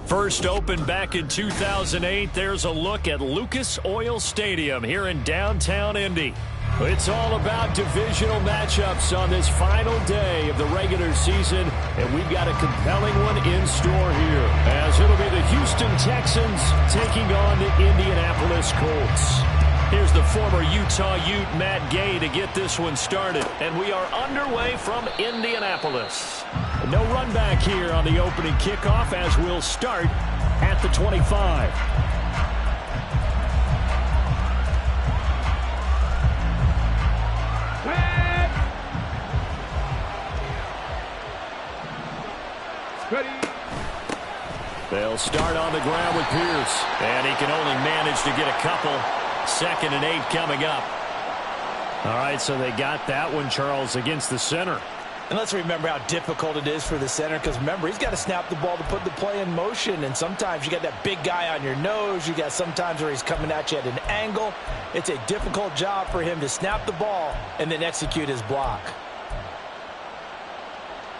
First opened back in 2008, there's a look at Lucas Oil Stadium here in downtown Indy. It's all about divisional matchups on this final day of the regular season, and we've got a compelling one in store here, as it'll be the Houston Texans taking on the Indianapolis Colts. Here's the former Utah Ute, Matt Gay, to get this one started. And we are underway from Indianapolis. No run back here on the opening kickoff as we'll start at the 25. They'll start on the ground with Pierce. And he can only manage to get a couple. 2nd and 8 coming up. All right, so they got that one, Charles, against the center. And let's remember how difficult it is for the center, because remember, he's got to snap the ball to put the play in motion, and sometimes you got that big guy on your nose. You got sometimes where he's coming at you at an angle. It's a difficult job for him to snap the ball and then execute his block.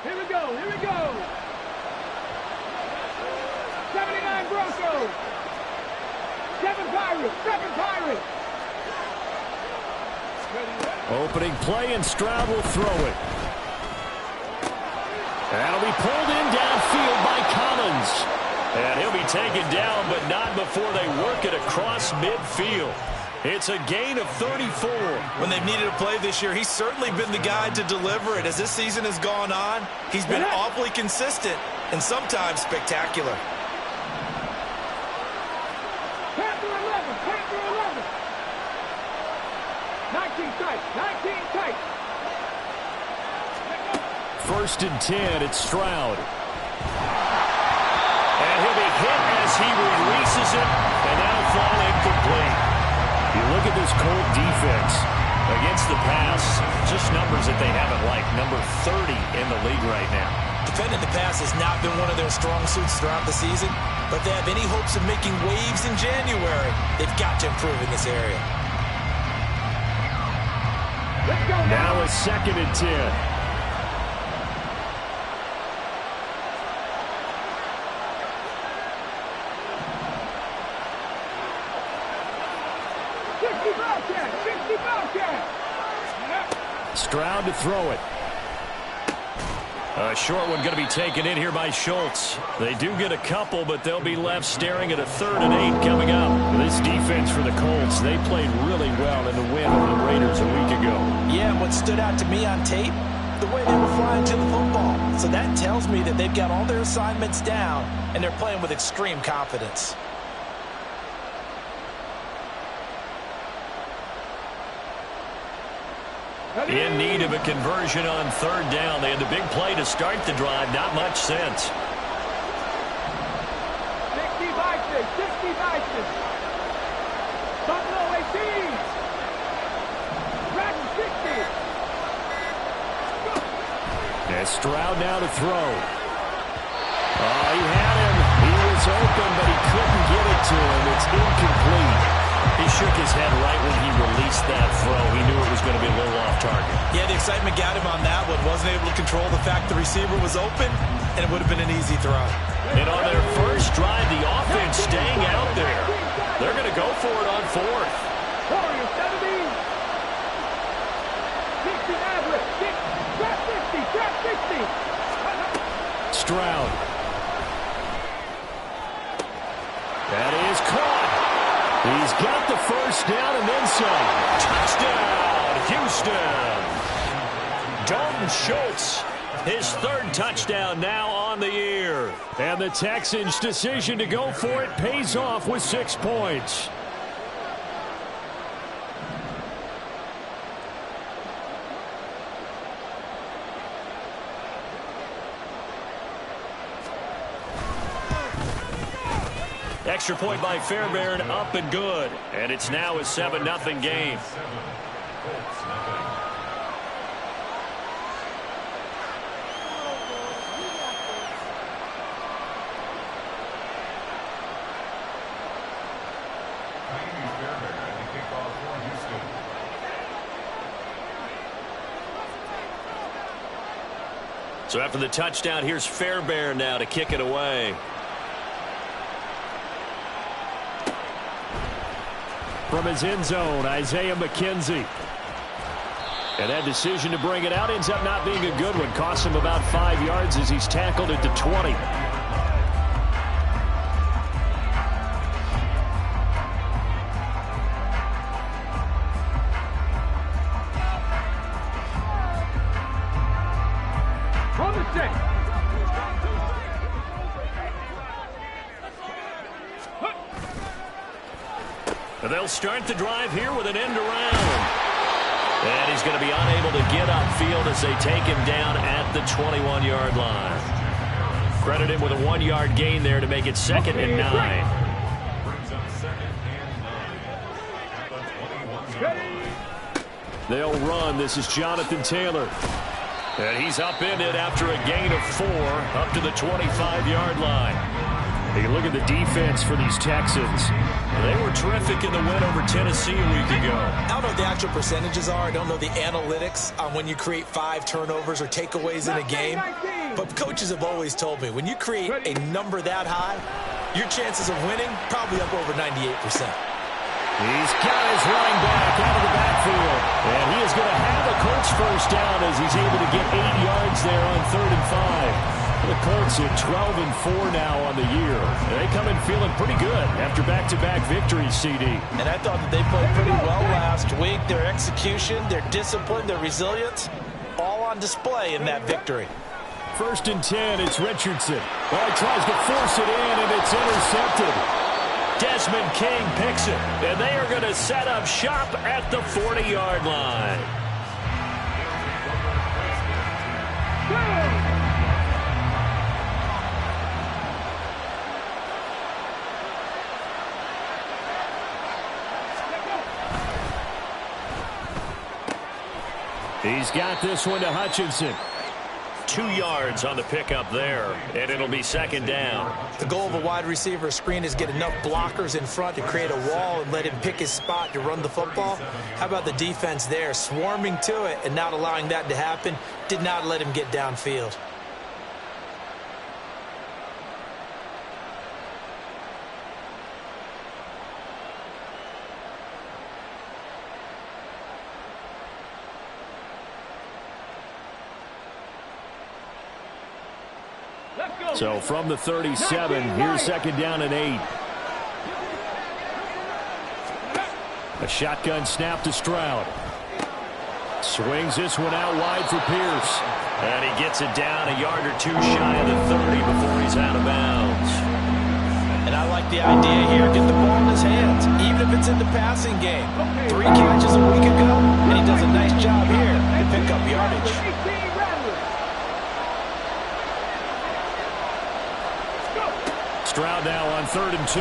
Here we go, here we go. 79 Broncos. 7 Pirates, 7 Pirates. Opening play, and Stroud will throw it. That'll be pulled in downfield by Collins. And he'll be taken down, but not before they work it across midfield. It's a gain of 34. When they've needed a play this year, he's certainly been the guy to deliver it. As this season has gone on, he's been awfully consistent and sometimes spectacular. Panther 11, Panther 11. 19 tight, 19 tight. 1st and 10, it's Stroud. And he'll be hit as he releases it, and that'll fall incomplete. You look at this Colt defense against the pass, just numbers that they haven't liked. Number 30 in the league right now. Defending the pass has not been one of their strong suits throughout the season, but they have any hopes of making waves in January, they've got to improve in this area. Let's go now it's 2nd and 10. Stroud to throw it. A short one going to be taken in here by Schultz. They do get a couple, but they'll be left staring at a 3rd and 8 coming up. This defense for the Colts, they played really well in the win over the Raiders a week ago. Yeah, and what stood out to me on tape, the way they were flying to the football. So that tells me that they've got all their assignments down, and they're playing with extreme confidence. In need of a conversion on 3rd down. They had the big play to start the drive. Not much sense. 60 Vikings, 60 Vikings. Buffalo 18. Dragon 60. And Stroud now to throw. Oh, he had him. He was open, but he couldn't get it to him. It's incomplete. He shook his head right when he released that throw. He knew it was going to be a little off target. Yeah, the excitement got him on that one. Wasn't able to control the fact the receiver was open, and it would have been an easy throw. And on their first drive, the offense staying out there. They're going to go for it on 4th. Warriors 70. 60 Maverick. Trap 60. Trap 60. Stroud. That is caught. He's got the first down and then some. Touchdown, Houston. Dalton Schultz, his 3rd touchdown now on the year. And the Texans' decision to go for it pays off with 6 points. Extra point by Fairbairn, up and good. And it's now a 7-0 game. So after the touchdown, here's Fairbairn now to kick it away. From his end zone, Isaiah McKenzie. And that decision to bring it out ends up not being a good one. Costs him about 5 yards as he's tackled at the 20. On the set. They'll start the drive here with an end around. And he's going to be unable to get upfield as they take him down at the 21-yard line. Credit him with a 1-yard gain there to make it 2nd and 9. They'll run. This is Jonathan Taylor. And he's upended after a gain of 4 up to the 25-yard line. You look at the defense for these Texans. They were terrific in the win over Tennessee a week ago. I don't know what the actual percentages are. I don't know the analytics on when you create 5 turnovers or takeaways in a game. But coaches have always told me, when you create a number that high, your chances of winning probably up over 98%. He's got his running back out of the backfield. And he is going to have a Colts first down as he's able to get 8 yards there on 3rd and 5. The Colts at 12-4 now on the year. They come in feeling pretty good after back-to-back victories, CD. And I thought that they played pretty well last week. Their execution, their discipline, their resilience, all on display in that victory. 1st and 10, it's Richardson. Well, he tries to force it in, and it's intercepted. Desmond King picks it, and they are going to set up shop at the 40-yard line. He's got this one to Hutchinson. 2 yards on the pickup there, and it'll be 2nd down. The goal of a wide receiver screen is get enough blockers in front to create a wall and let him pick his spot to run the football. How about the defense there, swarming to it and not allowing that to happen? Did not let him get downfield. So from the 37, here's second down and 8. A shotgun snap to Stroud. Swings this one out wide for Pierce. And he gets it down a yard or two shy of the 30 before he's out of bounds. And I like the idea here. Get the ball in his hands, even if it's in the passing game. 3 catches a week ago, and he does a nice job here to pick up yardage. Stroud now on 3rd and 2.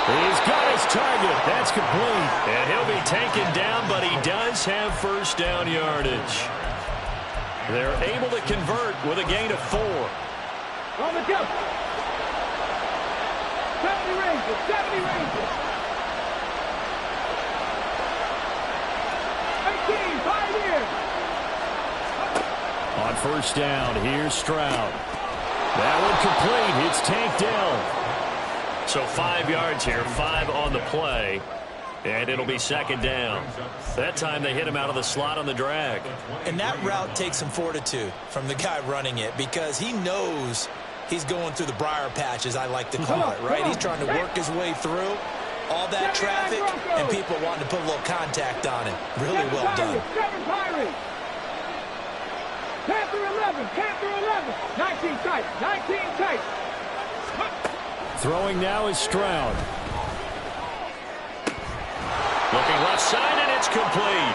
He's got his target. That's complete. And he'll be taken down, but he does have first down yardage. They're able to convert with a gain of 4. On the jump. 70 Rangers, 70 Rangers. 18, 5 in. On first down, here's Stroud. That one complete. It's tanked down. So 5 yards here, 5 on the play. And it'll be second down. That time they hit him out of the slot on the drag. And that route takes some fortitude from the guy running it because he knows he's going through the briar patch, as I like to call it, right? He's trying to work his way through all that traffic and people wanting to put a little contact on it. Really well done. Panther 11, Panther 11. 19 tight, 19 tight. Throwing now is Stroud. Looking left side, and it's complete.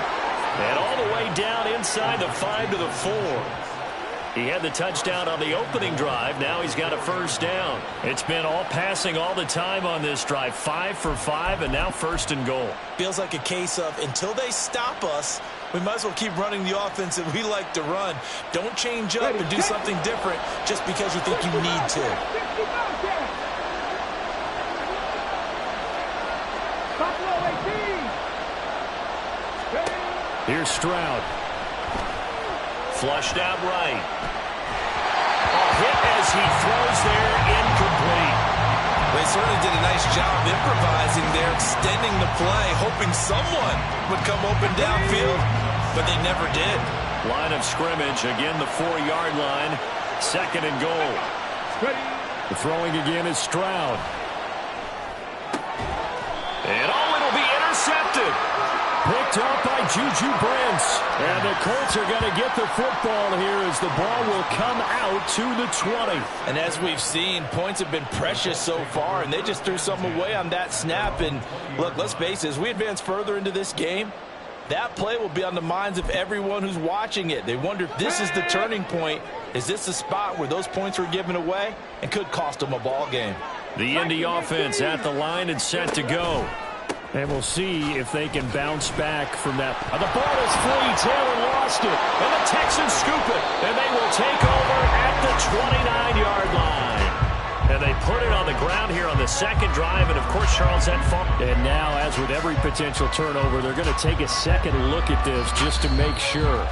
And all the way down inside the 5 to the 4. He had the touchdown on the opening drive. Now he's got a first down. It's been all passing all the time on this drive. 5 for 5, and now 1st and goal. Feels like a case of until they stop us, we might as well keep running the offense that we like to run. Don't change up and do something different just because you think you need to. Here's Stroud. Flushed out right. A hit as he throws there, incomplete. They certainly did a nice job improvising there, extending the play, hoping someone would come open downfield, but they never did. Line of scrimmage, again the 4-yard line, 2nd and goal. The throwing again is Stroud. And it'll be intercepted. Picked up by Juju Brents. And the Colts are going to get the football here as the ball will come out to the 20. And as we've seen, points have been precious so far, and they just threw something away on that snap. And look, let's face it, as we advance further into this game, that play will be on the minds of everyone who's watching it. They wonder if this is the turning point. Is this the spot where those points were given away and could cost them a ball game? The Indy offense at the line and set to go. And we'll see if they can bounce back from that. The ball is free. Taylor lost it. And the Texans scoop it. And they will take over at the 29-yard line. And they put it on the ground here on the 2nd drive. And, of course, Charles, that far. And now, as with every potential turnover, they're going to take a second look at this just to make sure.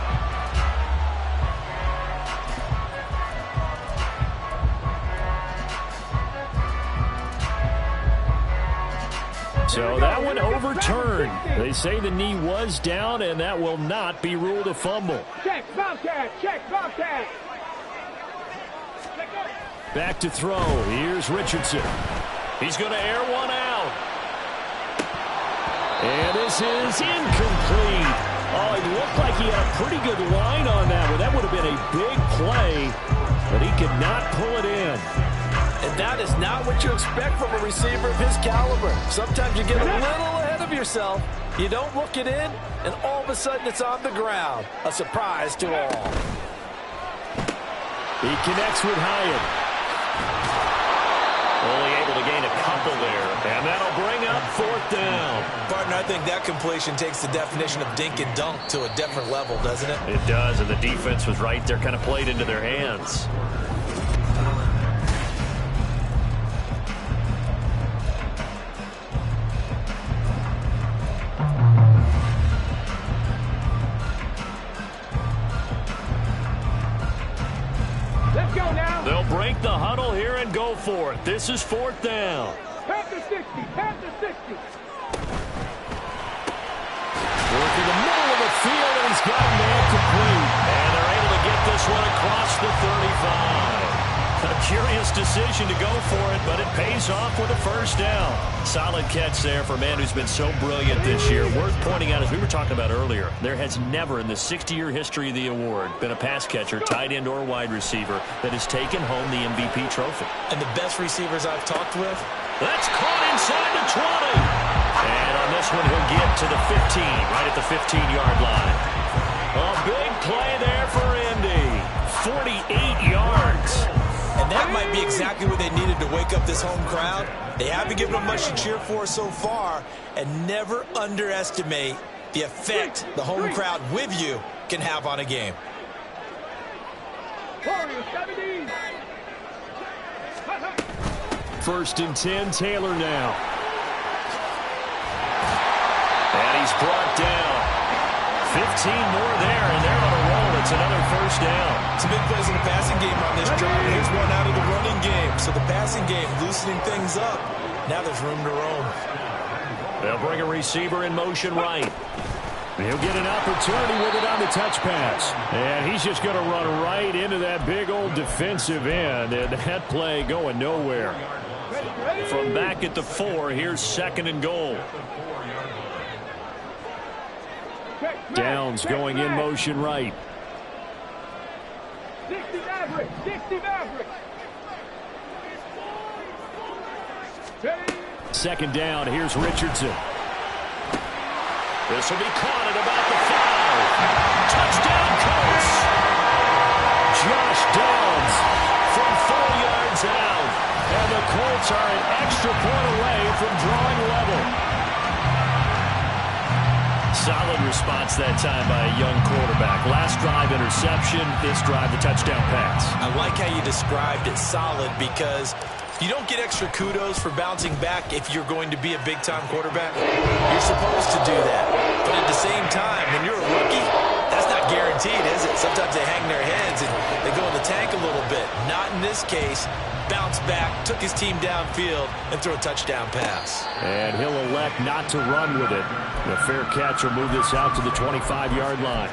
So that one overturned. They say the knee was down, and that will not be ruled a fumble. Check, Bobcat, check, Bobcat. Back to throw. Here's Richardson. He's going to air one out. And this is incomplete. Oh, it looked like he had a pretty good line on that one. That would have been a big play, but he could not pull it in. And that is not what you expect from a receiver of his caliber. Sometimes you get a little ahead of yourself. You don't look it in, and all of a sudden it's on the ground. A surprise to all. He connects with Hyatt. Only able to gain a couple there. And that'll bring up 4th down. Partner, I think that completion takes the definition of dink and dunk to a different level, doesn't it? It does, and the defense was right there, kind of played into their hands. Let's go now. They'll break the huddle here and go for it. This is 4th down. Panther 60, Panther 60. Working the middle of the field, and he's got a man complete. And they're able to get this one across the 35. A curious decision to go for it, but it pays off with a first down. Solid catch there for a man who's been so brilliant this year. Worth pointing out, as we were talking about earlier, there has never in the 60-year history of the award been a pass catcher, tight end, or wide receiver that has taken home the MVP trophy. And the best receivers I've talked with? That's caught inside the 20. And on this one, he'll get to the 15, right at the 15-yard line. A big play there for Indy. 48 yards. And that might be exactly what they needed to wake up this home crowd. They haven't given them much to cheer for so far, and never underestimate the effect the home crowd with you can have on a game. First and 10, Taylor now. And he's brought down. 15 more there, and they're on a roll. It's another first down. Some big plays in the passing game on this drive. Here's one out of the running game. So the passing game loosening things up. Now there's room to roam. They'll bring a receiver in motion right. He'll get an opportunity with it on the touch pass. And he's just going to run right into that big old defensive end. And that play going nowhere. From back at the 4, here's second and goal. Downs going in motion right. 60 Maverick, 60 Maverick. Second down, here's Richardson. This will be caught at about the 5. Touchdown, Colts. Josh Downs from 4 yards out. And the Colts are an extra point away from drawing level. Solid response that time by a young quarterback. Last drive, interception. This drive, the touchdown pass. I like how you described it, solid, because you don't get extra kudos for bouncing back if you're going to be a big-time quarterback. You're supposed to do that. But at the same time, when you're a rookie, that's not guaranteed, is it? Sometimes they hang their heads and they go in the tank a little bit. Not in this case. Bounced back, took his team downfield, and threw a touchdown pass. And he'll elect not to run with it. The fair catch will move this out to the 25-yard line.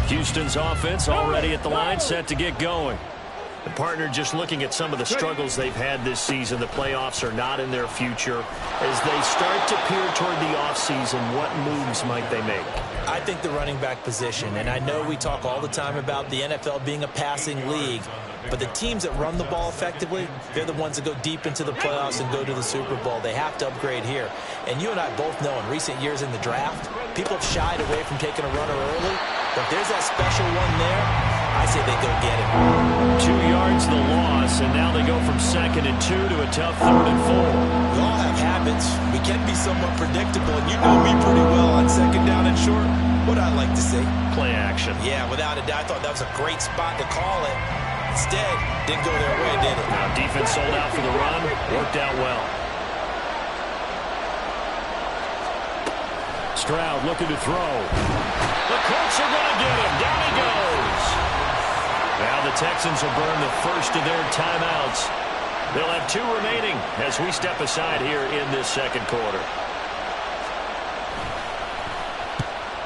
Houston's offense already at the line, set to get going. The partner just looking at some of the struggles they've had this season. The playoffs are not in their future. As they start to peer toward the offseason, what moves might they make? I think the running back position, and I know we talk all the time about the NFL being a passing league, but the teams that run the ball effectively, they're the ones that go deep into the playoffs and go to the Super Bowl. They have to upgrade here. And you and I both know in recent years in the draft, people have shied away from taking a runner early. But if there's that special one there, I say they go get it. 2 yards the loss, and now they go from 2nd and 2 to a tough 3rd and 4. We all have habits. We can be somewhat predictable, and you know me pretty well on 2nd down and short. What I'd like to see? Play action. Yeah, without a doubt. I thought that was a great spot to call it. Instead, didn't go their way, did it? Now defense sold out for the run. Worked out well. Stroud looking to throw. The Colts are going to get him. Down he goes. Now the Texans will burn the first of their timeouts. They'll have 2 remaining as we step aside here in this second quarter.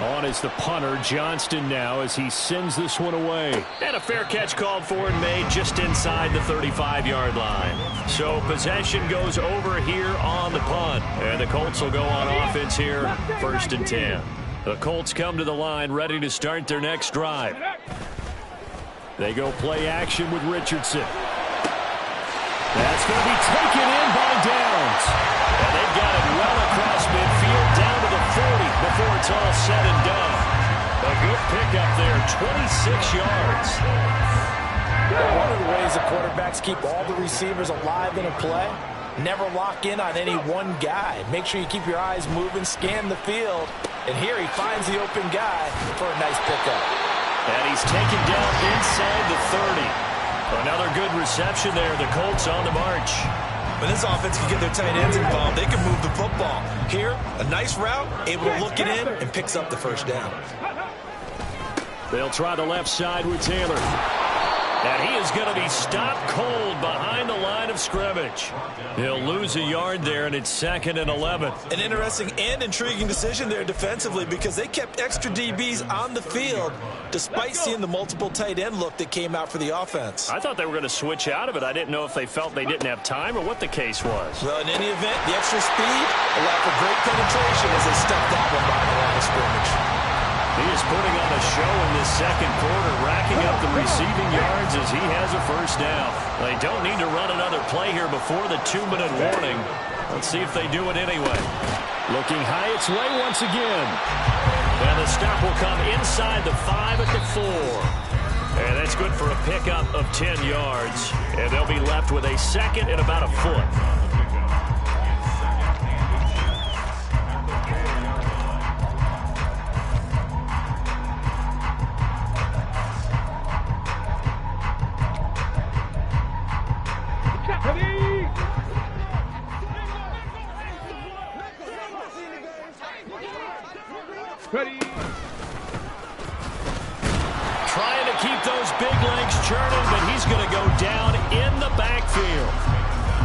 On is the punter, Johnston now, as he sends this one away. And a fair catch called for and made just inside the 35-yard line. So possession goes over here on the punt. And the Colts will go on offense here, 1st and 10. The Colts come to the line ready to start their next drive. They go play action with Richardson. That's going to be taken in by Downs. And they've got it well across midfield down to the 40 before it's all said and done. pickup there, 26 yards. One of the ways the quarterbacks keep all the receivers alive in a play, never lock in on any one guy. Make sure you keep your eyes moving, scan the field. And here he finds the open guy for a nice pickup. And he's taken down inside the 30. Another good reception there. The Colts on the march. When this offense can get their tight ends involved, they can move the football. Here, a nice route, able to look it in, and picks up the first down. They'll try the left side with Taylor. And he is going to be stopped cold behind the line of scrimmage. He'll lose a yard there, and it's 2nd and 11. An interesting and intriguing decision there defensively because they kept extra DBs on the field despite seeing the multiple tight end look that came out for the offense. I thought they were going to switch out of it. I didn't know if they felt they didn't have time or what the case was. Well, in any event, the extra speed allowed for great penetration as they stuffed that one behind the line of scrimmage. He is putting on a show in this second quarter, racking up the receiving yards as he has a first down. They don't need to run another play here before the 2-minute warning. Let's see if they do it anyway. Looking high its way once again. And the stop will come inside the 5 at the 4. And that's good for a pickup of 10 yards. And they'll be left with a second and about a foot. Ready. Trying to keep those big legs churning, but he's going to go down in the backfield.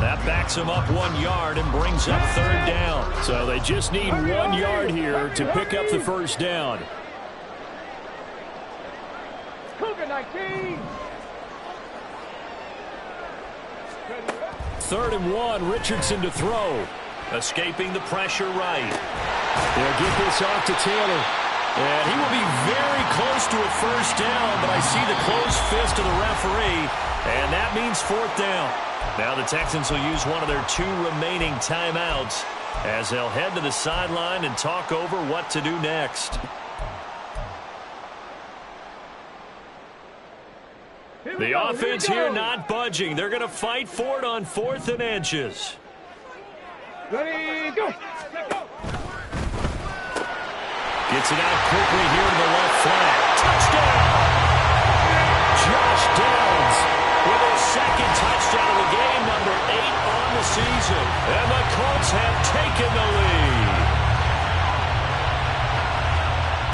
That backs him up 1 yard and brings up 3rd down. So they just need 1 yard here to pick up the first down. Cougar 19. 3rd and 1, Richardson to throw. Escaping the pressure right. They'll get this off to Taylor. And he will be very close to a first down, but I see the closed fist of the referee, and that means 4th down. Now the Texans will use one of their 2 remaining timeouts as they'll head to the sideline and talk over what to do next. The offense here not budging. They're going to fight for it on 4th and inches. Ready, go. Gets it out quickly here to the left flank. Touchdown! Josh Downs with his 2nd touchdown of the game, number 8 on the season. And the Colts have taken the lead.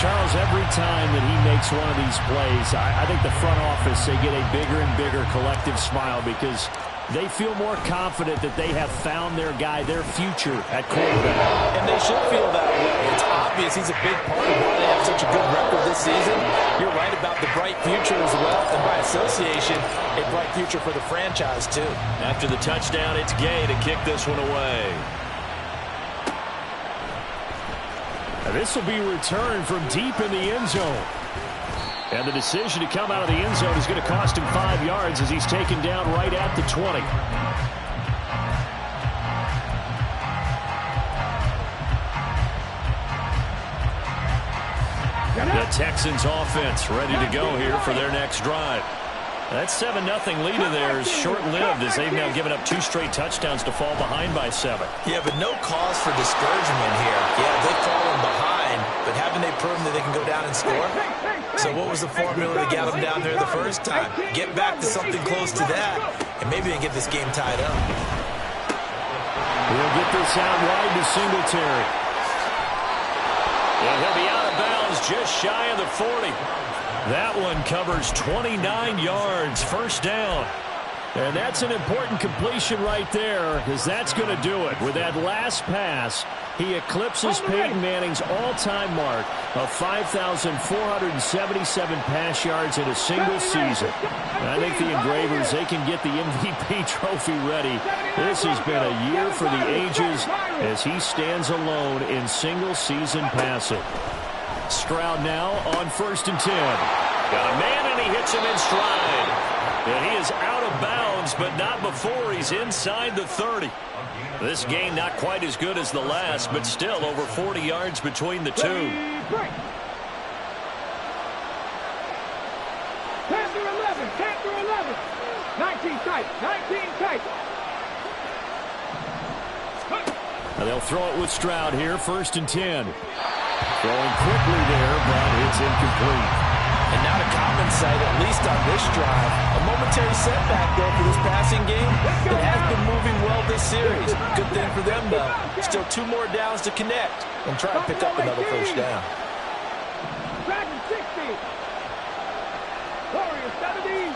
Charles, every time that he makes one of these plays, I think the front office, they get a bigger and bigger collective smile because they feel more confident that they have found their guy, their future at quarterback. And they should feel that way. It's obvious he's a big part of why they have such a good record this season. You're right about the bright future as well, and by association, a bright future for the franchise too. After the touchdown, it's Gay to kick this one away. And this will be returned from deep in the end zone. And the decision to come out of the end zone is going to cost him 5 yards as he's taken down right at the 20. The Texans offense ready to go here for their next drive. That 7-0 lead of theirs short-lived as they've now given up 2 straight touchdowns to fall behind by 7. Yeah, but no cause for discouragement here. Yeah, they've fallen behind, but haven't they proven that they can go down and score? So what was the formula to get them down there the first time? Get back to something close to that, and maybe they can get this game tied up. He'll get this out wide to Singletary. And he'll be out of bounds just shy of the 40. That one covers 29 yards, first down. And that's an important completion right there because that's going to do it. With that last pass, he eclipses Peyton Manning's all-time mark of 5,477 pass yards in a single season. And I think the Engravers, they can get the MVP trophy ready. This has been a year for the ages as he stands alone in single-season passing. Stroud now on 1st and 10. Got a man and he hits him in stride. And he is out of bounds, but not before he's inside the 30. This game not quite as good as the last, but still over 40 yards between the two. 19 tight. 19 tight. And they'll throw it with Stroud here, 1st and 10. Throwing quickly there, but it's incomplete. And not a common sight, at least on this drive. A momentary setback, though, for this passing game. It has been moving well this series. Good thing for them, though. Still 2 more downs to connect and try to pick up another first down. Dragon 60. Warrior 70.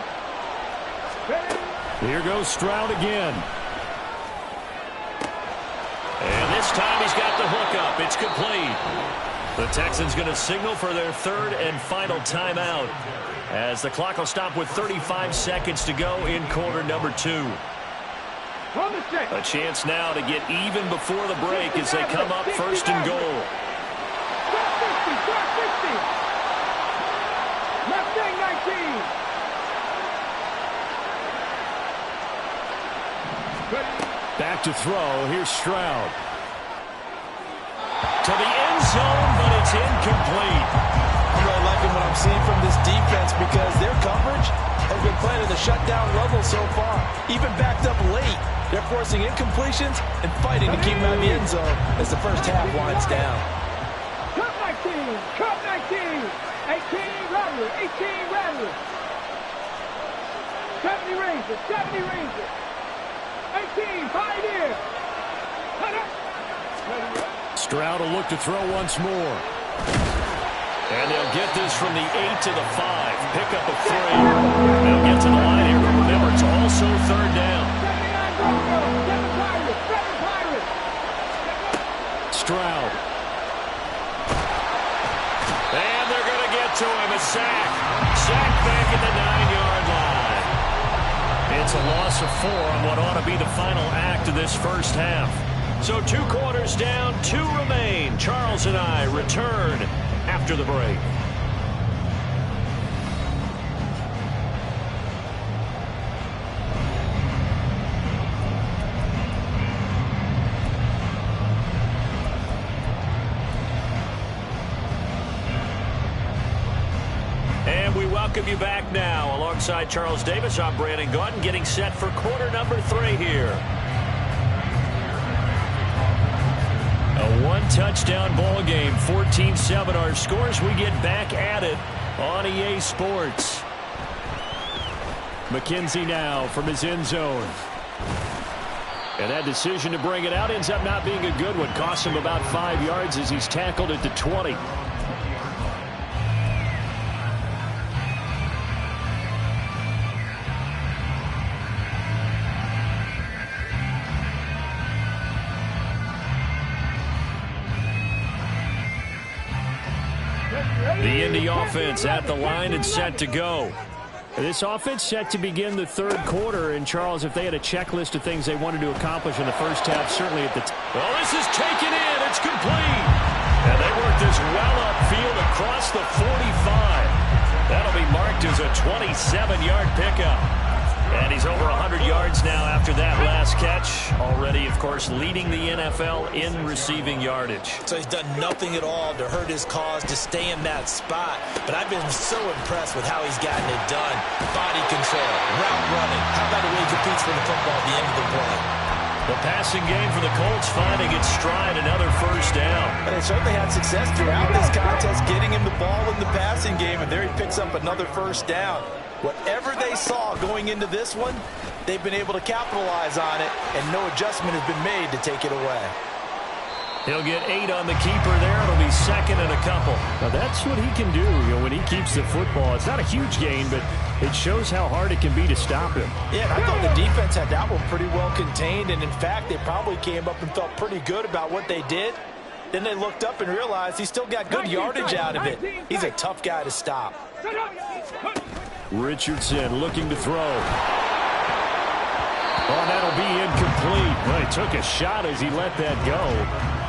Here goes Stroud again. And this time he's got the hook up. It's complete. The Texans going to signal for their 3rd and final timeout as the clock will stop with 35 seconds to go in quarter number 2. A chance now to get even before the break as they come up 1st and goal. Left wing 19. Back to throw. Here's Stroud. To the end zone, but it's incomplete. I'm really liking what I'm seeing from this defense because their coverage has been playing at the shutdown level so far. Even backed up late, they're forcing incompletions and fighting to keep them out of the end zone as the first half winds down. Cut 19. Cut 19. 18 Rattler. 18 Rattler. 70 Rangers. 70 Rangers. 18 Pioneer. Stroud will look to throw once more. And they'll get this from the 8 to the 5. Pick up a 3. They'll get to the line here, but remember, it's also 3rd down. Stroud. And they're going to get to him. A sack. Sack back at the 9-yard line. It's a loss of 4 on what ought to be the final act of this first half. So 2 quarters down, 2 remain. Charles and I return after the break. And we welcome you back now. Alongside Charles Davis, I'm Brandon Gaudin, getting set for quarter number 3 here. A 1-touchdown ball game, 14-7 our scores. We get back at it on EA Sports. McKenzie now from his end zone. And that decision to bring it out ends up not being a good one. Costs him about 5 yards as he's tackled at the 20. The Indy offense at the line and set to go. This offense set to begin the 3rd quarter. And, Charles, if they had a checklist of things they wanted to accomplish in the first half, certainly at the well, this is taken in. It's complete. And they work this well upfield across the 45. That'll be marked as a 27-yard pickup. And he's over 100 yards now after that last catch. Already, of course, leading the NFL in receiving yardage. So he's done nothing at all to hurt his cause, to stay in that spot. But I've been so impressed with how he's gotten it done. Body control, route running. How about the way he competes for the football at the end of the play? The passing game for the Colts finding its stride, another first down. And they certainly had success throughout this contest, getting him the ball in the passing game, and there he picks up another first down. Whatever they saw going into this one, they've been able to capitalize on it, and no adjustment has been made to take it away. He'll get 8 on the keeper there. It'll be 2nd and a couple. Now, that's what he can do, when he keeps the football. It's not a huge gain, but it shows how hard it can be to stop him. Yeah, and I thought the defense had that one pretty well contained, and in fact, they probably came up and felt pretty good about what they did. Then they looked up and realized he still got good yardage out of it. He's a tough guy to stop. Richardson looking to throw. Oh, that'll be incomplete. Well, he took a shot as he let that go.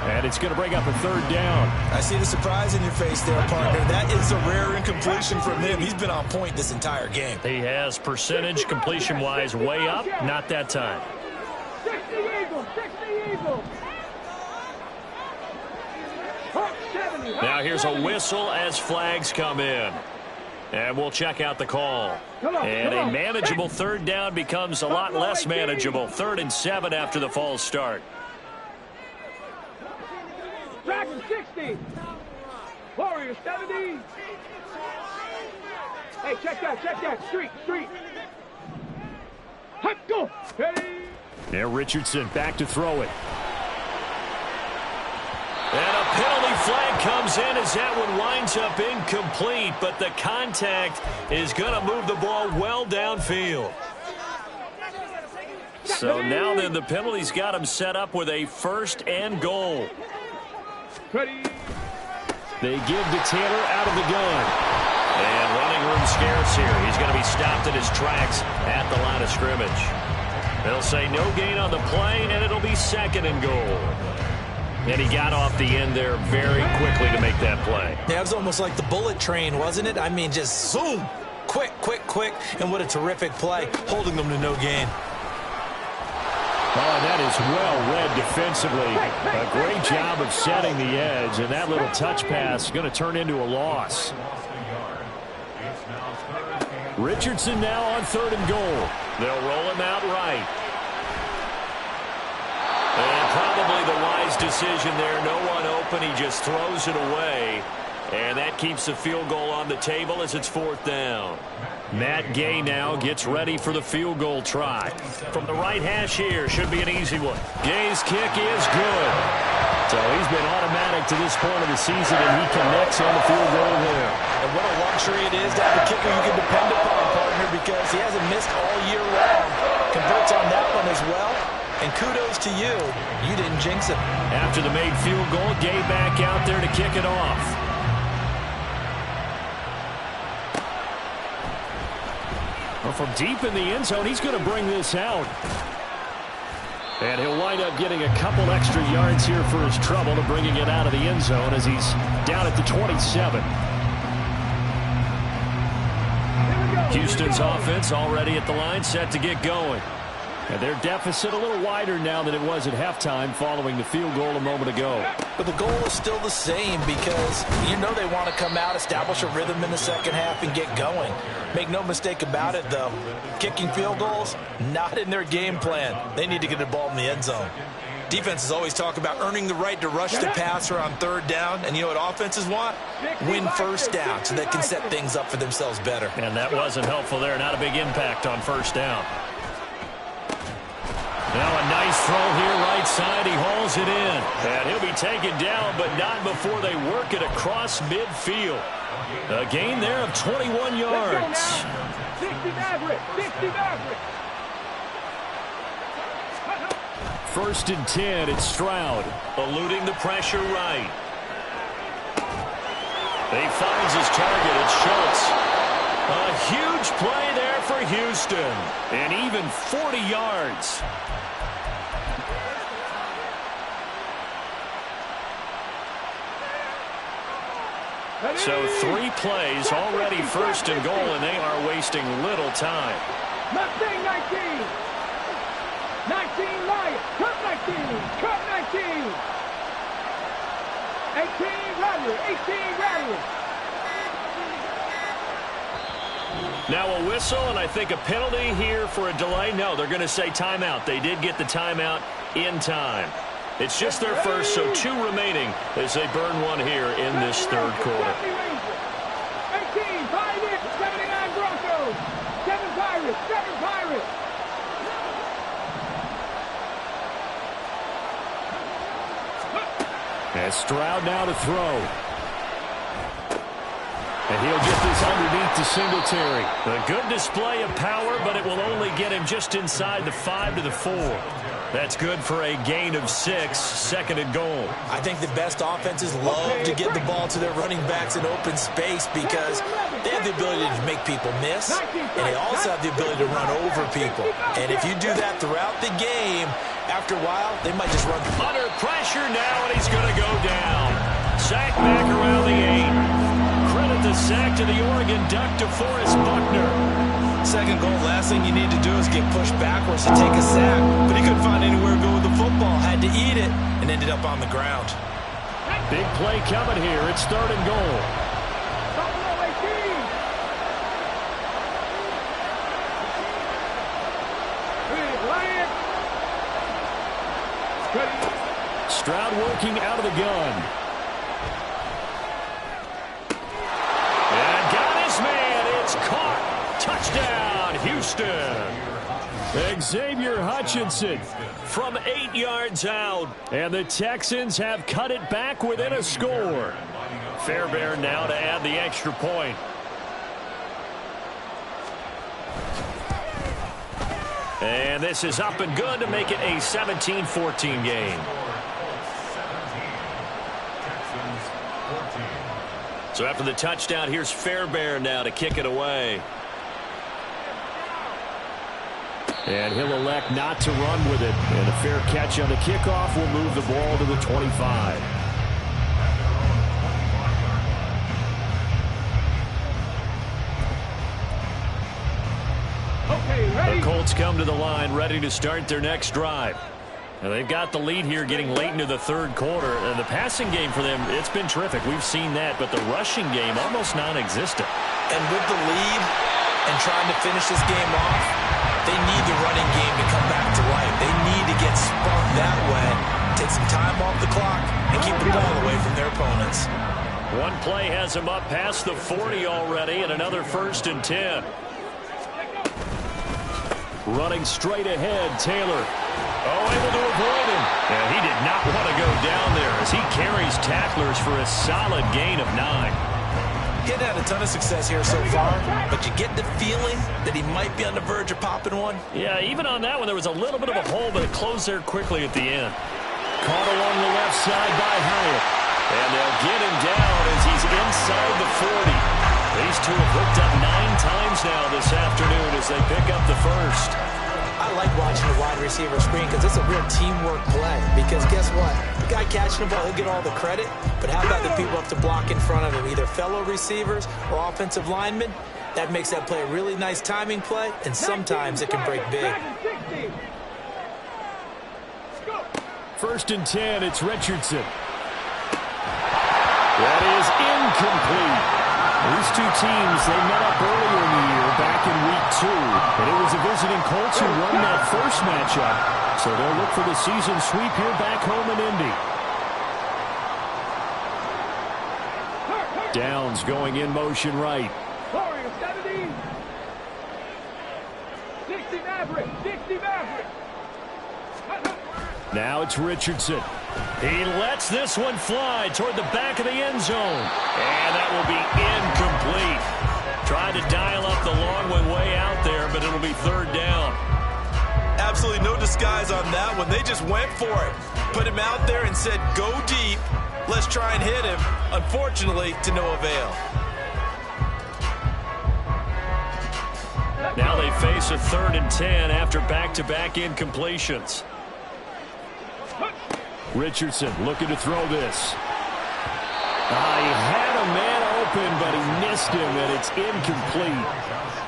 And it's going to bring up a 3rd down. I see the surprise in your face there, partner. That is a rare incompletion from him. He's been on point this entire game. He has percentage completion-wise way up. Not that time. 60 Eagles, 60 Eagles. Now here's a whistle as flags come in. And we'll check out the call. And a manageable third down becomes a lot less manageable. 3rd and 7 after the false start. Dragon 60. Warrior 70. Hey, check that. Street. Hut, go. Ready. Now Richardson back to throw it. And a penalty flag comes in as that one winds up incomplete, but the contact is going to move the ball well downfield. So now then the penalty's got him set up with a 1st and goal. Ready. They give to Taylor out of the gun. And running room scarce here. He's going to be stopped in his tracks at the line of scrimmage. They'll say no gain on the play, and it'll be 2nd and goal. And he got off the end there very quickly to make that play. Yeah, it was almost like the bullet train, wasn't it? I mean, just zoom. Quick. And what a terrific play, holding them to no gain. Oh, that is well read defensively. A great job of setting the edge, and that little touch pass is going to turn into a loss. Richardson now on 3rd and goal. They'll roll him out right. And probably the wise decision there. No one open. He just throws it away. And that keeps the field goal on the table as it's 4th down. Matt Gay now gets ready for the field goal try. From the right hash here, should be an easy one. Gay's kick is good. So he's been automatic to this point of the season, and he connects on the field goal there. And what a luxury it is to have a kicker you can depend upon, partner, because he hasn't missed all year long. Converts on that one as well. And kudos to you. You didn't jinx it. After the made field goal, Gay back out there to kick it off. Well, from deep in the end zone, he's going to bring this out. And he'll wind up getting a couple extra yards here for his trouble to bringing it out of the end zone as he's down at the 27. Houston's offense already at the line, set to get going. And their deficit a little wider now than it was at halftime following the field goal a moment ago. But the goal is still the same because you know they want to come out, establish a rhythm in the second half, and get going. Make no mistake about it, though. Kicking field goals, not in their game plan. They need to get the ball in the end zone. Defenses always talk about earning the right to rush the passer on 3rd down. And you know what offenses want? Win 1st down so they can set things up for themselves better. And that wasn't helpful there. Not a big impact on 1st down. Now a nice throw here right side. He hauls it in. And he'll be taken down, but not before they work it across midfield. A gain there of 21 yards. 60 Maverick. 1st and 10. It's Stroud eluding the pressure right. He finds his target. It's Schultz. A huge play there for Houston. And even 40 yards. So 3 plays, already 1st and goal, and they are wasting little time. Mustang 19. 19 Lions. Cut 19. 18 Rattler. Now a whistle, and I think a penalty here for a delay. No, they're going to say timeout. They did get the timeout in time. It's just their first, so 2 remaining as they burn one here in this 3rd quarter. 18 Pirates, 79 Broncos, 7 Pirates. And Stroud now to throw. And he'll get this underneath to Singletary. A good display of power, but it will only get him just inside the 5 to the 4. That's good for a gain of 6, 2nd and goal. I think the best offenses love to get the ball to their running backs in open space because they have the ability to make people miss, and they also have the ability to run over people. And if you do that throughout the game, after a while, they might just run. Under pressure now, and he's going to go down. Sack back around the 8. Credit the sack to the Oregon Duck, DeForest Buckner. 2nd goal, last thing you need to do is get pushed backwards to take a sack. But he couldn't find anywhere to go with the football. Had to eat it and ended up on the ground. Big play coming here. It's 3rd and goal. Stroud working out of the gun. And got his man. It's caught. Touchdown, Houston. Xavier Hutchinson from 8 yards out. And the Texans have cut it back within a score. Fairbairn now to add the extra point. And this is up and good to make it a 17-14 game. So after the touchdown, here's Fairbairn now to kick it away. And he'll elect not to run with it. And a fair catch on the kickoff will move the ball to the 25. The Colts come to the line ready to start their next drive. Now they've got the lead here getting late into the third quarter. And the passing game for them, it's been terrific. We've seen that. But the rushing game, almost non-existent. And with the lead and trying to finish this game off, they need the running game to come back to life. They need to get sparked that way, take some time off the clock, and keep the ball away from their opponents. One play has them up past the 40 already, and another 1st and 10. Running straight ahead, Taylor. Oh, able to avoid him. And he did not want to go down there as he carries tacklers for a solid gain of 9. He's had a ton of success here so far, but you get the feeling that he might be on the verge of popping one. Yeah, even on that one, there was a little bit of a hole, but it closed there quickly at the end. Caught along the left side by Hyatt. And they'll get him down as he's inside the 40. These two have hooked up 9 times now this afternoon as they pick up the first. I like watching the wide receiver screen because it's a real teamwork play. Because guess what? The guy catching the ball, he'll get all the credit. But how about the people up to block in front of him, either fellow receivers or offensive linemen? That makes that play a really nice timing play, and sometimes it can break big. 1st and 10, it's Richardson. That is incomplete. These two teams, they met up earlier in the year, back in week 2. And it was the visiting Colts who won that first matchup. So they'll look for the season sweep here back home in Indy. Downs going in motion right. 70. 60 Maverick. 60 Maverick. Now it's Richardson. He lets this one fly toward the back of the end zone. And that will be incomplete. Tried to dial up the long one way out there, but it'll be 3rd down. Absolutely no disguise on that one. They just went for it. Put him out there and said, go deep. Let's try and hit him. Unfortunately, to no avail. Now they face a 3rd and 10 after back-to-back incompletions. Richardson looking to throw this. He had a man open, but he missed him, and it's incomplete.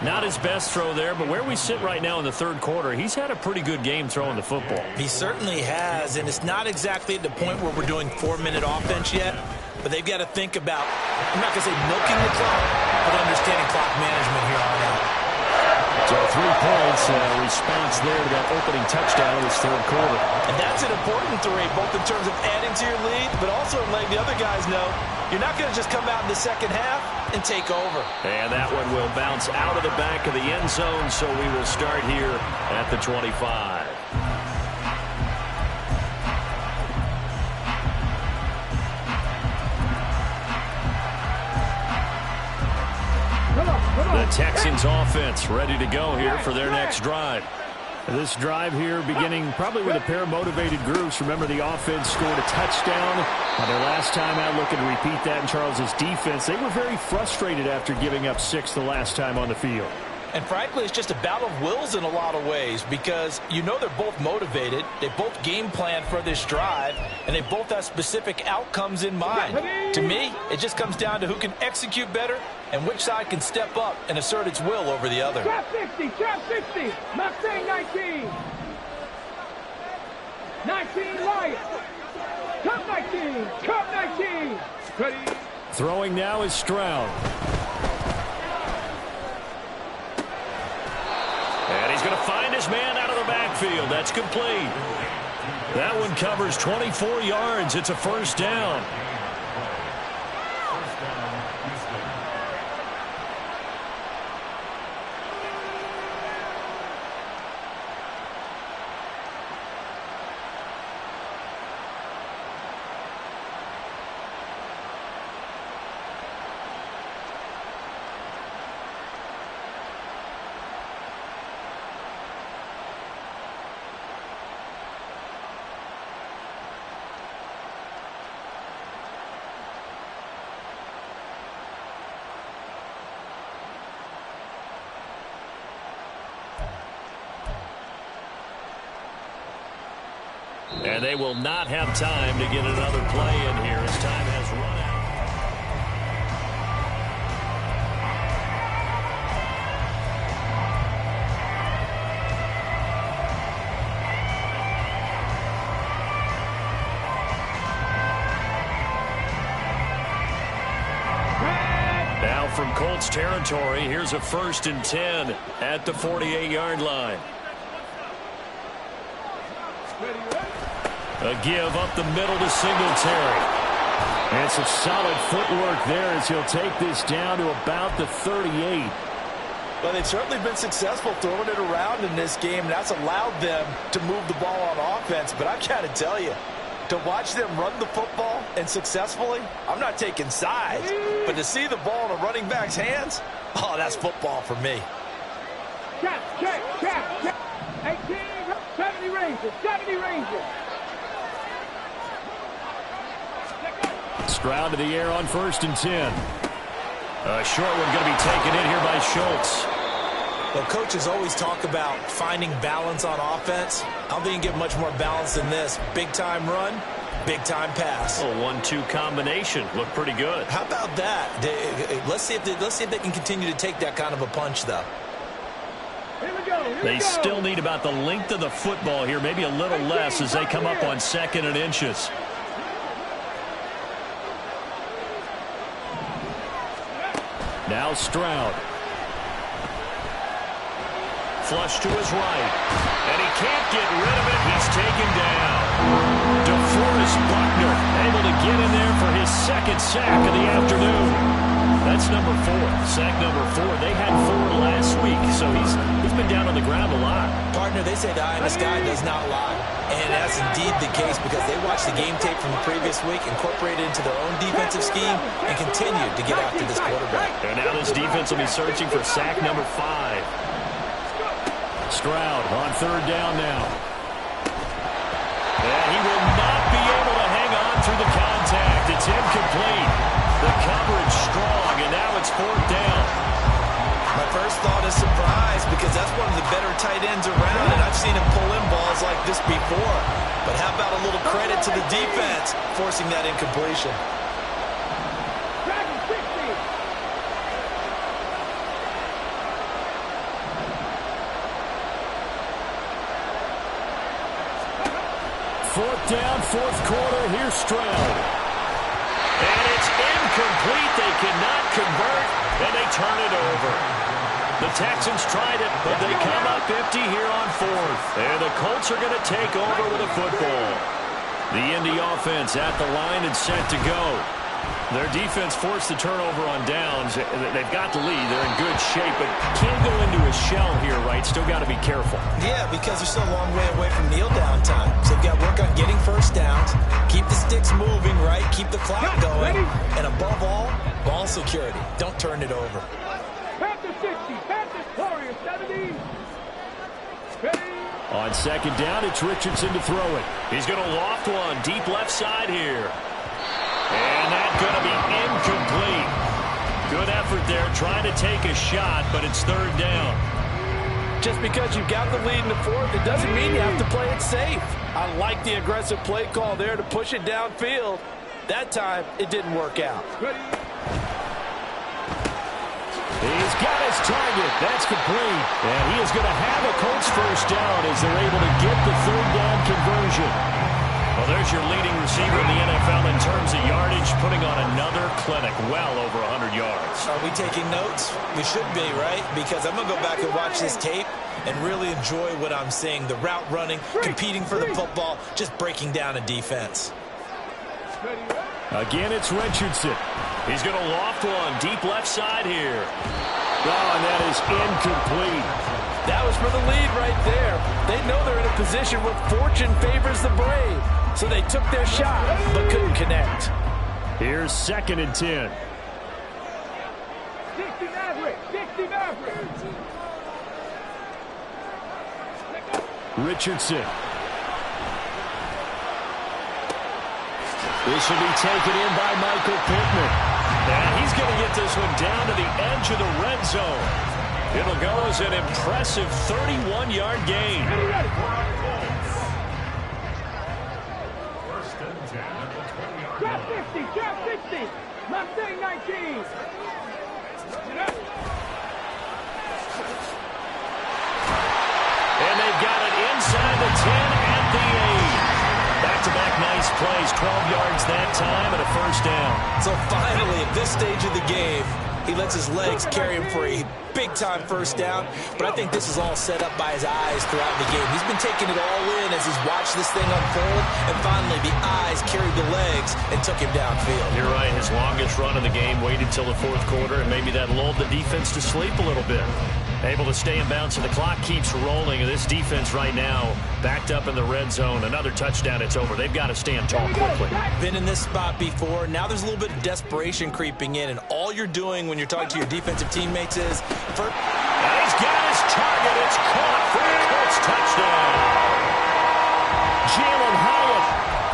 Not his best throw there, but where we sit right now in the 3rd quarter, he's had a pretty good game throwing the football. He certainly has, and it's not exactly at the point where we're doing 4-minute offense yet, but they've got to think about, I'm not going to say milking the clock, but understanding clock management here on out. So 3 points, response there to that opening touchdown in this 3rd quarter. And that's an important 3, both in terms of adding to your lead, but also letting the other guys know you're not going to just come out in the second half and take over. And that one will bounce out of the back of the end zone, so we will start here at the 25. The Texans offense ready to go here for their next drive. This drive here beginning probably with a pair of motivated groups. Remember, the offense scored a touchdown on their last time out, looking to repeat that in Charles's defense. They were very frustrated after giving up 6 the last time on the field. And frankly, it's just a battle of wills in a lot of ways because you know they're both motivated, they both game plan for this drive, and they both have specific outcomes in mind. To me, it just comes down to who can execute better and which side can step up and assert its will over the other. Trap 60, trap 60, Mustang 19. 19 Lions. Cup 19, Cup 19. Ready. Throwing now is Stroud. And he's going to find his man out of the backfield. That's complete. That one covers 24 yards. It's a first down. And they will not have time to get another play in here as time has run out. Now from Colts territory, here's a 1st and 10 at the 48-yard line. A give up the middle to Singletary. And some solid footwork there as he'll take this down to about the 38. Well, they've certainly been successful throwing it around in this game. That's allowed them to move the ball on offense. But I've got to tell you, to watch them run the football and successfully, I'm not taking sides. But to see the ball in a running back's hands, oh, that's football for me. Check. 18, 70 Rangers, 70 Rangers. Stroud to the air on 1st and 10. A short one going to be taken in here by Schultz. Well, coaches always talk about finding balance on offense. I don't think you can get much more balance than this. Big-time run, big-time pass. A 1-2 combination. Looked pretty good. How about that? Let's see if they can continue to take that kind of a punch, though. They still need about the length of the football here, maybe a little less as they come up on 2nd and inches. Now Stroud. Flush to his right. And he can't get rid of it. He's taken down. DeForest Buckner able to get in there for his 2nd sack of the afternoon. That's number 4. Sack number 4. They had 4 last week, so he's been down on the ground a lot. Partner, they say the eye in the sky does not lie. And that's indeed the case because they watched the game tape from the previous week, incorporated it into their own defensive scheme, and continued to get after this quarterback. And now this defense will be searching for sack number 5. Stroud on 3rd down now. And he will not be able to hang on through the contact. It's incomplete. The coverage strong, and now it's 4th down. My first thought is surprise because that's one of the better tight ends around, and I've seen him pull in balls like this before. But how about a little credit to the defense forcing that incompletion? Fourth down, 4th quarter. Here's Stroud. And it's incomplete. They cannot convert, and they turn it over. The Texans tried it, but they come up empty here on 4th. And the Colts are going to take over with a football. The Indy offense at the line and set to go. Their defense forced the turnover on downs. They've got the lead. They're in good shape, but can't go into a shell here, right? Still got to be careful. Yeah, because they're still a long way away from kneel down time. So they've got to work on getting first downs, keep the sticks moving, right? Keep the clock going. And above all, ball security. Don't turn it over. Panthers 60, Panthers Warriors 70. On 2nd down, it's Richardson to throw it. He's going to loft one deep left side here. And that's going to be incomplete. Good effort there trying to take a shot, but it's 3rd down. Just because you've got the lead in the 4th, it doesn't mean you have to play it safe. I like the aggressive play call there to push it downfield. That time, it didn't work out. He's got his target. That's complete. And he is going to have a Colts first down as they're able to get the 3rd down conversion. Well, there's your leading receiver in the NFL in terms of yardage, putting on another clinic, well over 100 yards. Are we taking notes? We should be, right? Because I'm going to go back and watch this tape and really enjoy what I'm seeing. The route running, competing for the football, just breaking down a defense. Again, it's Richardson. He's going to loft one deep left side here. Oh, and that is incomplete. That was for the lead right there. They know they're in a position where fortune favors the brave. So they took their shot, but couldn't connect. Here's 2nd and 10. 60 Maverick. 60 Maverick. Richardson. This will be taken in by Michael Pittman. And he's going to get this one down to the edge of the red zone. It'll go as an impressive 31-yard gain. Drop 50, drop 60. Mustang 19. And they've got it inside the 10 at the 8. Back-to-back nice plays, 12 yards that time and a first down. So finally, at this stage of the game, he lets his legs carry him for a big-time first down. But I think this is all set up by his eyes throughout the game. He's been taking it all in as he's watched this thing unfold. And finally, the eyes carried the legs and took him downfield. You're right. His longest run of the game waited till the 4th quarter, and maybe that lulled the defense to sleep a little bit. Able to stay in bounds, and the clock keeps rolling. This defense right now backed up in the red zone. Another touchdown, it's over. They've got to stand tall quickly. Been in this spot before. Now there's a little bit of desperation creeping in, and all you're doing when you're talking to your defensive teammates is... And he's got his target. It's caught for the Colts touchdown. Jalen Hyatt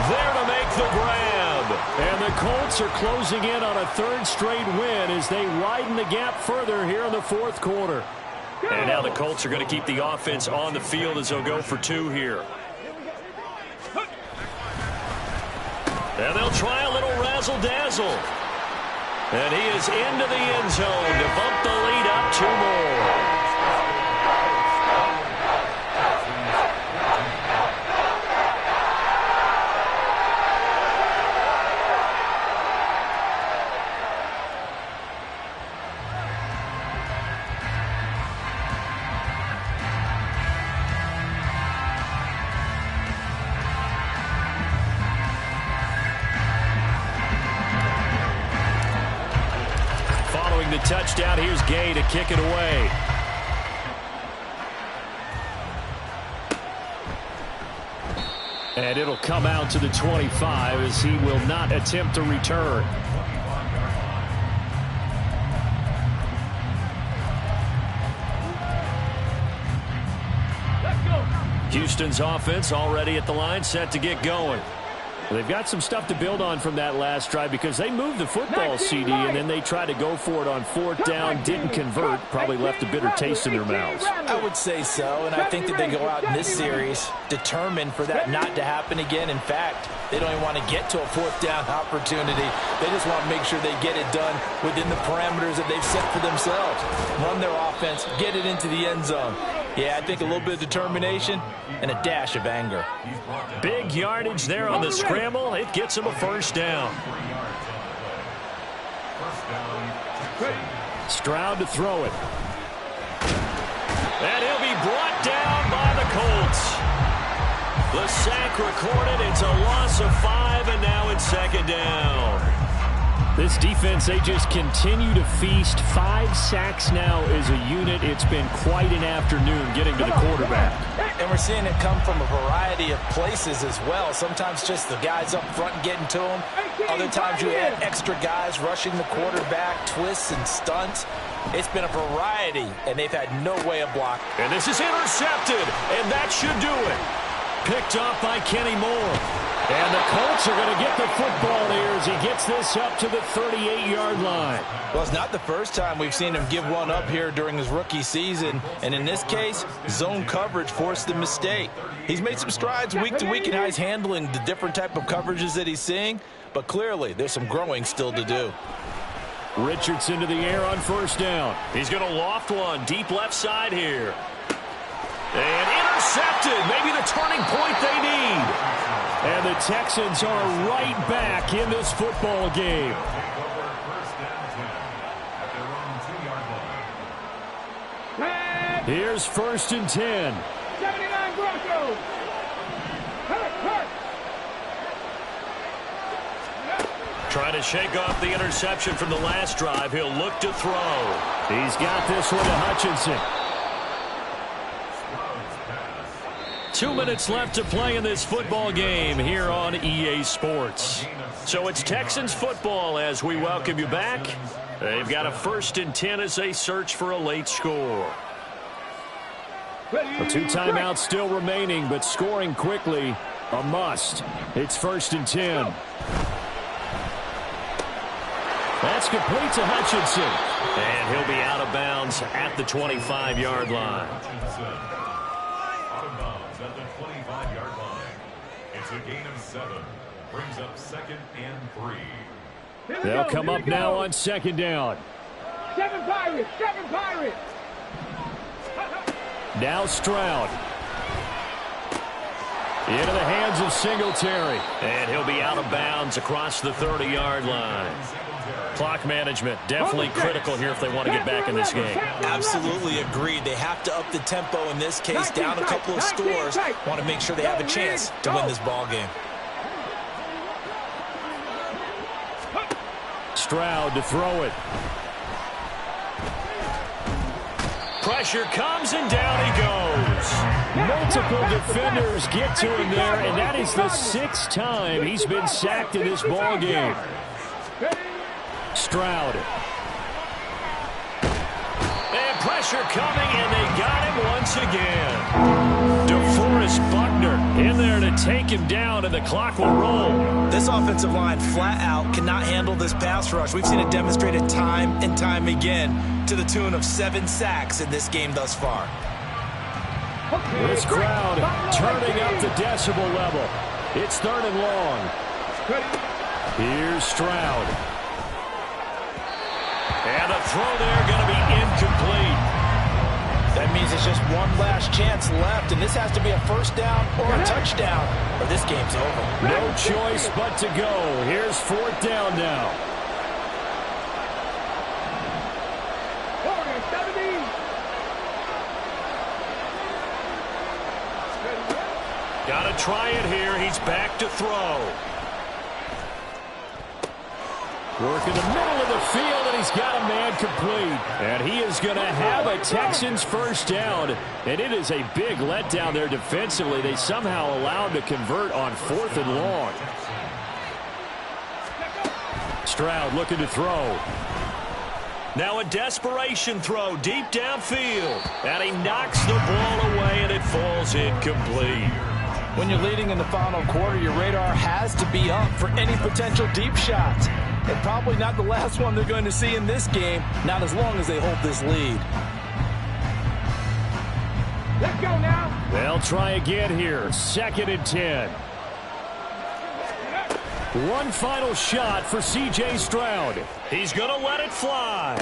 there to make the grab. And the Colts are closing in on a 3rd straight win as they widen the gap further here in the 4th quarter. And now the Colts are going to keep the offense on the field as they'll go for 2 here. And they'll try a little razzle-dazzle. And he is into the end zone to bump the lead up 2 more. The touchdown. Here's Gay to kick it away. And it'll come out to the 25 as he will not attempt to return. Houston's offense already at the line, set to get going. They've got some stuff to build on from that last drive because they moved the football, CD, and then they tried to go for it on 4th down, didn't convert, probably left a bitter taste in their mouths. I would say so, and I think that they go out in this series determined for that not to happen again. In fact, they don't even want to get to a 4th down opportunity. They just want to make sure they get it done within the parameters that they've set for themselves. Run their offense, get it into the end zone. Yeah, I think a little bit of determination and a dash of anger. Big yardage there on the scramble. It gets him a first down. Stroud to throw it. And he'll be brought down by the Colts. The sack recorded. It's a loss of 5, and now it's 2nd down. This defense, they just continue to feast. 5 sacks now as a unit. It's been quite an afternoon getting to the quarterback. And we're seeing it come from a variety of places as well. Sometimes just the guys up front getting to him. Other times you add extra guys rushing the quarterback, twists and stunts. It's been a variety, and they've had no way of blocking. And this is intercepted, and that should do it. Picked off by Kenny Moore. And the Colts are going to get the football here as he gets this up to the 38-yard line. Well, it's not the first time we've seen him give one up here during his rookie season. And in this case, zone coverage forced the mistake. He's made some strides week to week in how he's handling the different type of coverages that he's seeing. But clearly, there's some growing still to do. Richardson to the air on 1st down. He's going to loft one deep left side here. And intercepted. Maybe the turning point they need. And the Texans are right back in this football game. Here's 1st and 10. 79 Broncos. Hurt. Trying to shake off the interception from the last drive. He'll look to throw. He's got this one to Hutchinson. 2 minutes left to play in this football game here on EA Sports. So it's Texans football as we welcome you back. They've got a 1st and 10 as they search for a late score. 2 timeouts still remaining, but scoring quickly a must. It's 1st and 10. That's complete to Hutchinson. And he'll be out of bounds at the 25-yard line. Out of bounds at the 25-yard line. It's a gain of 7. Brings up 2nd and 3. They'll come up now on 2nd down. 7 Pirates. Now Stroud. Into the hands of Singletary. And he'll be out of bounds across the 30-yard line. Clock management definitely critical here if they want to get back in this game. Absolutely agreed. They have to up the tempo in this case. Down a couple of scores. Want to make sure they have a chance to win this ball game. Stroud to throw it. Pressure comes and down he goes. Multiple defenders get to him there, and that is the 6th time he's been sacked in this ball game. Stroud. And pressure coming, and they got him once again. DeForest Buckner in there to take him down, and the clock will roll. This offensive line flat out cannot handle this pass rush. We've seen it demonstrated time and time again to the tune of 7 sacks in this game thus far. This crowd turning up the decibel level. It's 3rd and long. Here's Stroud. And a throw there going to be incomplete. That means it's just one last chance left, and this has to be a 1st down or a touchdown, or this game's over. No choice but to go. Here's 4th down now. Got to try it here. He's back to throw. Work in the middle of the field, and he's got a man complete. And he is going to have a Texans 1st down. And it is a big letdown there defensively. They somehow allowed to convert on 4th and long. Stroud looking to throw. Now a desperation throw deep downfield. And he knocks the ball away, and it falls incomplete. When you're leading in the final quarter, your radar has to be up for any potential deep shots. And probably not the last one they're going to see in this game, not as long as they hold this lead. Let's go now. They'll try again here. 2nd and 10. One final shot for C.J. Stroud. He's going to let it fly.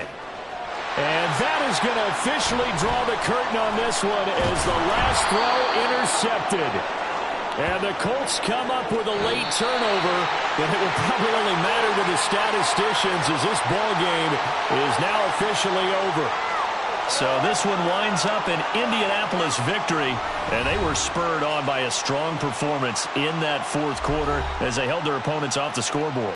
And that is going to officially draw the curtain on this one as the last throw intercepted. And the Colts come up with a late turnover, but it will probably only matter to the statisticians as this ball game is now officially over. So this one winds up an Indianapolis victory, and they were spurred on by a strong performance in that 4th quarter as they held their opponents off the scoreboard.